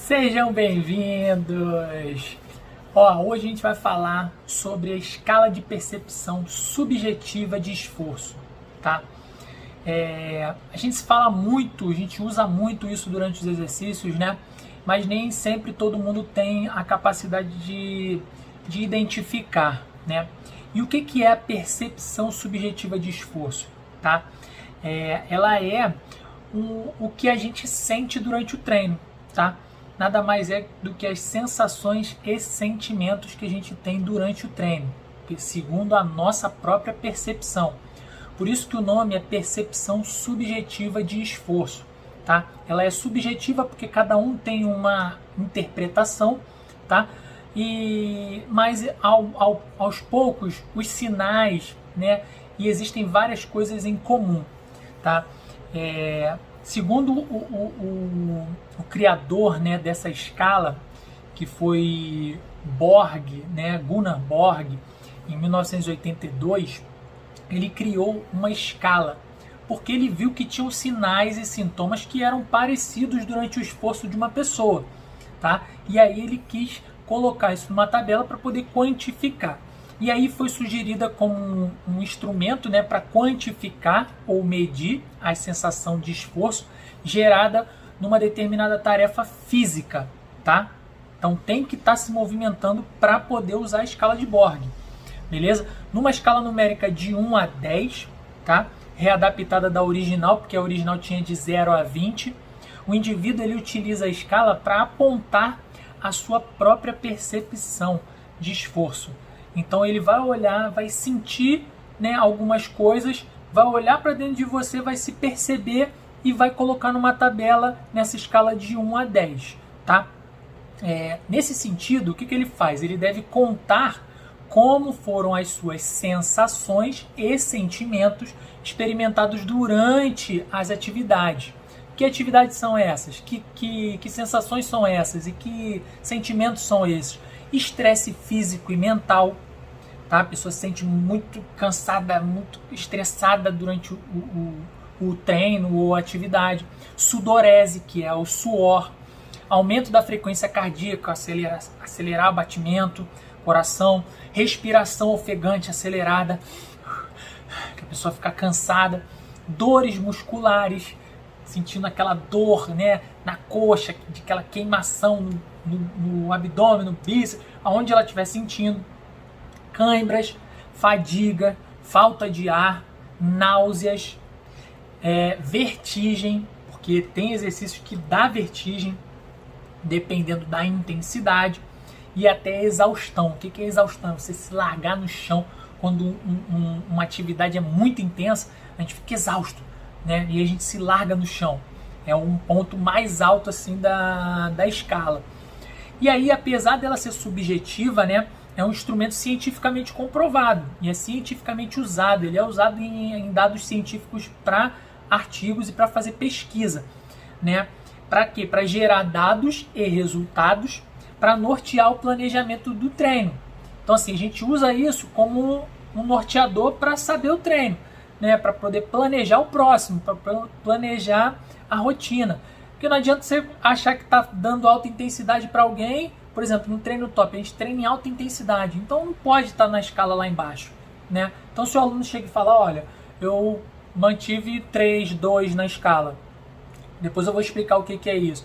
Sejam bem-vindos! Hoje a gente vai falar sobre a escala de percepção subjetiva de esforço, tá? A gente fala muito, a gente usa muito isso durante os exercícios, né? Mas nem sempre todo mundo tem a capacidade de identificar, né? E o que é a percepção subjetiva de esforço, tá? Ela é o que a gente sente durante o treino, tá? Nada mais é do que as sensações e sentimentos que a gente tem durante o treino, segundo a nossa própria percepção. Por isso que o nome é percepção subjetiva de esforço, tá? Ela é subjetiva porque cada um tem uma interpretação, tá? Mas aos poucos os sinais, né? E existem várias coisas em comum, tá? Segundo o criador, né, dessa escala, que foi Borg, né, Gunnar Borg, em 1982, ele criou uma escala, porque ele viu que tinham sinais e sintomas que eram parecidos durante o esforço de uma pessoa, tá? E aí ele quis colocar isso numa tabela para poder quantificar. E aí foi sugerida como um instrumento, né, para quantificar ou medir a sensação de esforço gerada numa determinada tarefa física, tá? Então tem que estar se movimentando para poder usar a escala de Borg, beleza? Numa escala numérica de 1 a 10, tá? Readaptada da original, porque a original tinha de 0 a 20, o indivíduo ele utiliza a escala para apontar a sua própria percepção de esforço. Então ele vai olhar, vai sentir, né, algumas coisas, vai olhar para dentro de você, vai se perceber e vai colocar numa tabela nessa escala de 1 a 10, tá? Nesse sentido, o que ele faz? Ele deve contar como foram as suas sensações e sentimentos experimentados durante as atividades. Que atividades são essas? Que sensações são essas? E que sentimentos são esses? Estresse físico e mental, tá? A pessoa se sente muito cansada, muito estressada durante o treino ou atividade. Sudorese, que é o suor. Aumento da frequência cardíaca, acelerar o batimento, coração. Respiração ofegante, acelerada, que a pessoa fica cansada. Dores musculares, sentindo aquela dor, né, na coxa, de aquela queimação no abdômen, no bíceps, aonde ela estiver sentindo. Cãibras, fadiga, falta de ar, náuseas, vertigem, porque tem exercício que dá vertigem, dependendo da intensidade, e até exaustão. O que é exaustão? Você se largar no chão quando uma atividade é muito intensa, a gente fica exausto, né? E a gente se larga no chão. É um ponto mais alto assim da escala. E aí, apesar dela ser subjetiva, né, é um instrumento cientificamente comprovado e é cientificamente usado. Ele é usado em dados científicos para artigos e para fazer pesquisa, né? Para quê? Para gerar dados e resultados para nortear o planejamento do treino. Então, assim, a gente usa isso como um norteador para saber o treino, né? Para poder planejar o próximo, para planejar a rotina. Porque não adianta você achar que está dando alta intensidade para alguém. Por exemplo, no treino top, a gente treina em alta intensidade. Então não pode estar na escala lá embaixo, né? Então se o aluno chega e fala, olha, eu mantive 3, 2 na escala. Depois eu vou explicar o que é isso.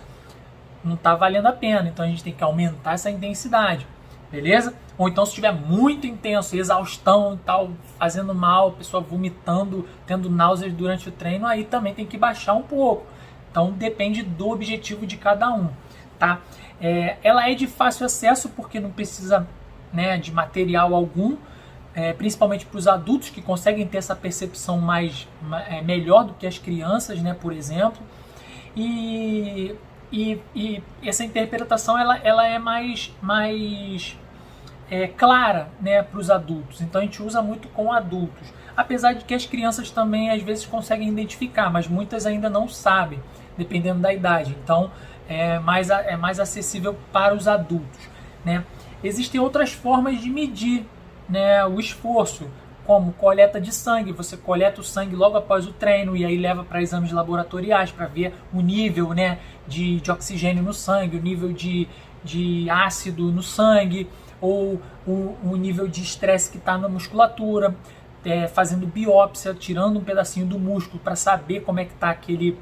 Não está valendo a pena. Então a gente tem que aumentar essa intensidade. Beleza? Ou então se estiver muito intenso, exaustão e tal, fazendo mal, a pessoa vomitando, tendo náuseas durante o treino, aí também tem que baixar um pouco. Então depende do objetivo de cada um, tá? Ela é de fácil acesso porque não precisa, né, de material algum, principalmente para os adultos que conseguem ter essa percepção melhor do que as crianças, né, por exemplo. E essa interpretação ela é mais clara, né, para os adultos. Então a gente usa muito com adultos. Apesar de que as crianças também às vezes conseguem identificar, mas muitas ainda não sabem, dependendo da idade. Então é mais acessível para os adultos, né? Existem outras formas de medir, né, o esforço, como coleta de sangue. Você coleta o sangue logo após o treino e aí leva para exames laboratoriais para ver o nível, né, de oxigênio no sangue, o nível de ácido no sangue, ou o nível de estresse que está na musculatura, fazendo biópsia, tirando um pedacinho do músculo para saber como é que está aquele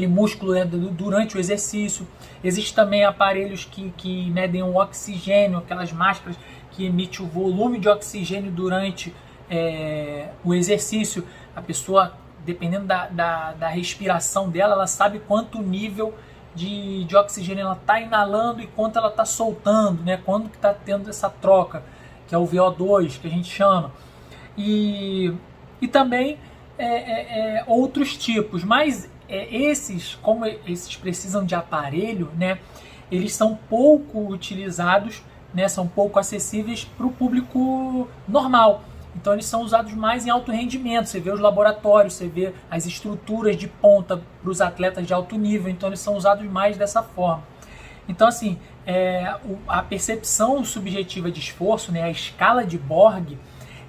músculo, né, durante o exercício. Existem também aparelhos que medem o oxigênio, aquelas máscaras que emitem o volume de oxigênio durante o exercício. A pessoa, dependendo da respiração dela, ela sabe quanto nível de oxigênio ela está inalando e quanto ela está soltando, né? Quando que está tendo essa troca, que é o VO2, que a gente chama. E também outros tipos, mas como esses precisam de aparelho, né? Eles são pouco utilizados, né? São pouco acessíveis para o público normal. Então eles são usados mais em alto rendimento. Você vê os laboratórios, você vê as estruturas de ponta para os atletas de alto nível. Então eles são usados mais dessa forma. Então assim, a percepção subjetiva de esforço, né, a escala de Borg,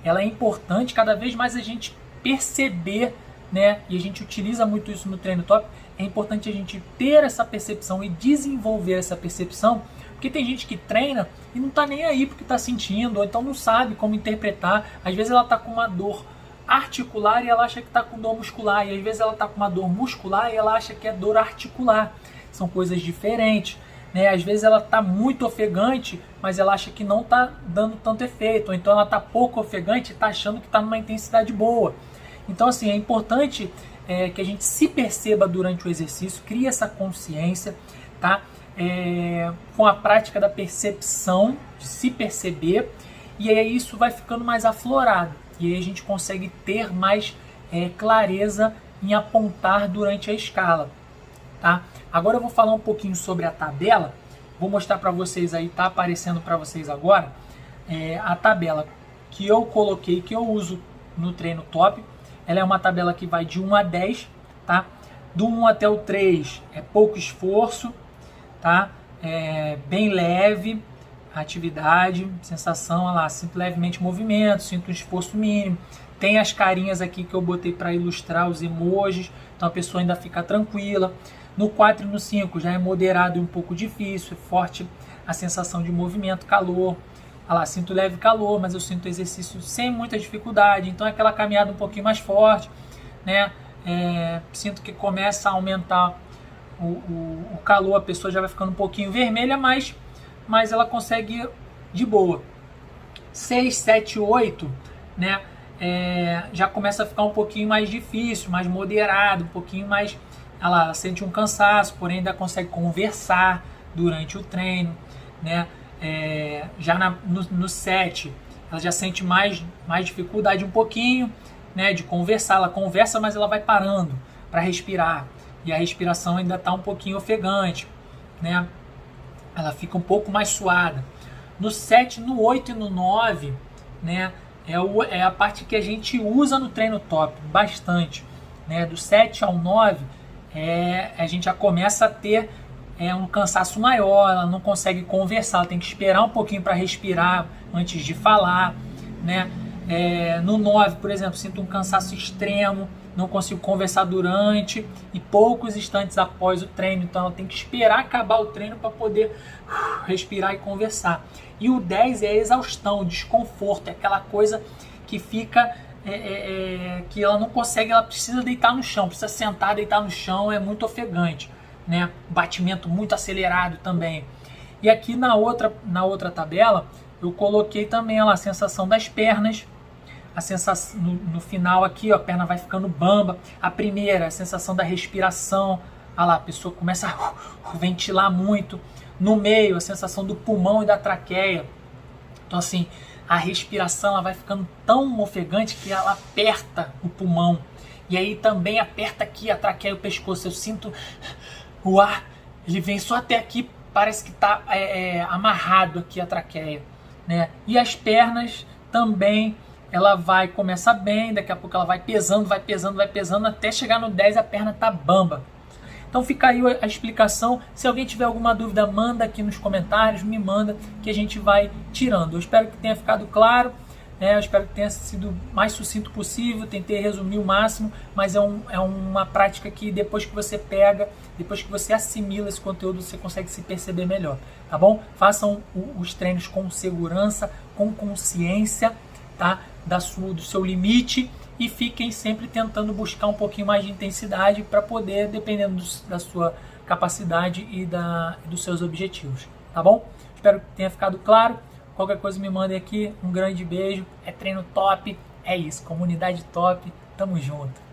ela é importante. Cada vez mais a gente perceber, né, e a gente utiliza muito isso no treino top. É importante a gente ter essa percepção e desenvolver essa percepção. Porque tem gente que treina e não está nem aí porque está sentindo, ou então não sabe como interpretar. Às vezes ela está com uma dor articular e ela acha que está com dor muscular. E às vezes ela está com uma dor muscular e ela acha que é dor articular. São coisas diferentes, né? Às vezes ela está muito ofegante, mas ela acha que não está dando tanto efeito. Ou então ela está pouco ofegante e está achando que está numa intensidade boa. Então assim, é importante que a gente se perceba durante o exercício, crie essa consciência, tá? Com a prática da percepção, de se perceber, e aí isso vai ficando mais aflorado, e aí a gente consegue ter mais clareza em apontar durante a escala, tá? Agora eu vou falar um pouquinho sobre a tabela, vou mostrar para vocês aí, tá aparecendo para vocês agora, a tabela que eu coloquei, que eu uso no treino top. Ela é uma tabela que vai de 1 a 10, tá? Do 1 até o 3 é pouco esforço, tá? Bem leve a atividade, sensação, olha lá, sinto levemente movimento, sinto um esforço mínimo. Tem as carinhas aqui que eu botei para ilustrar os emojis, então a pessoa ainda fica tranquila. No 4 e no 5 já é moderado e um pouco difícil, é forte a sensação de movimento, calor. Olha lá, sinto leve calor, mas eu sinto exercício sem muita dificuldade, então é aquela caminhada um pouquinho mais forte, né? Sinto que começa a aumentar o calor, a pessoa já vai ficando um pouquinho vermelha, mas ela consegue de boa. 6, 7, 8, né? Já começa a ficar um pouquinho mais difícil, mais moderado, um pouquinho mais... Ela sente um cansaço, porém ainda consegue conversar durante o treino, né? Já no 7, ela já sente mais dificuldade um pouquinho, né, de conversar. Ela conversa, mas ela vai parando para respirar. E a respiração ainda está um pouquinho ofegante, né? Ela fica um pouco mais suada. No 7, no 8 e no 9, né, é a parte que a gente usa no treino top bastante, né? Do 7 ao 9, a gente já começa a ter um cansaço maior, ela não consegue conversar, ela tem que esperar um pouquinho para respirar antes de falar, né? No 9, por exemplo, sinto um cansaço extremo, não consigo conversar durante e poucos instantes após o treino, então ela tem que esperar acabar o treino para poder respirar e conversar. E o 10 é a exaustão, o desconforto, é aquela coisa que fica, que ela não consegue, ela precisa deitar no chão, precisa sentar, deitar no chão, é muito ofegante, né? Batimento muito acelerado também. E aqui na outra tabela eu coloquei também a sensação das pernas, a sensação no final aqui, ó, a perna vai ficando bamba. A primeira, a sensação da respiração, olha lá, a pessoa começa a ventilar muito. No meio, a sensação do pulmão e da traqueia. Então assim, a respiração ela vai ficando tão ofegante que ela aperta o pulmão. E aí também aperta aqui a traqueia e o pescoço. Eu sinto o ar, ele vem só até aqui, parece que está amarrado aqui a traqueia, né? E as pernas também, ela vai começar bem, daqui a pouco ela vai pesando, até chegar no 10 a perna tá bamba. Então fica aí a explicação. Se alguém tiver alguma dúvida, manda aqui nos comentários, me manda que a gente vai tirando. Eu espero que tenha ficado claro. né? Eu espero que tenha sido o mais sucinto possível, tentei resumir o máximo, mas é uma prática que depois que você pega, depois que você assimila esse conteúdo, você consegue se perceber melhor, tá bom? Façam os treinos com segurança, com consciência, tá? Do seu limite, e fiquem sempre tentando buscar um pouquinho mais de intensidade para poder, dependendo da sua capacidade e dos seus objetivos, tá bom? Espero que tenha ficado claro. Qualquer coisa me mandem aqui. Um grande beijo. É treino top. É isso. Comunidade top. Tamo junto.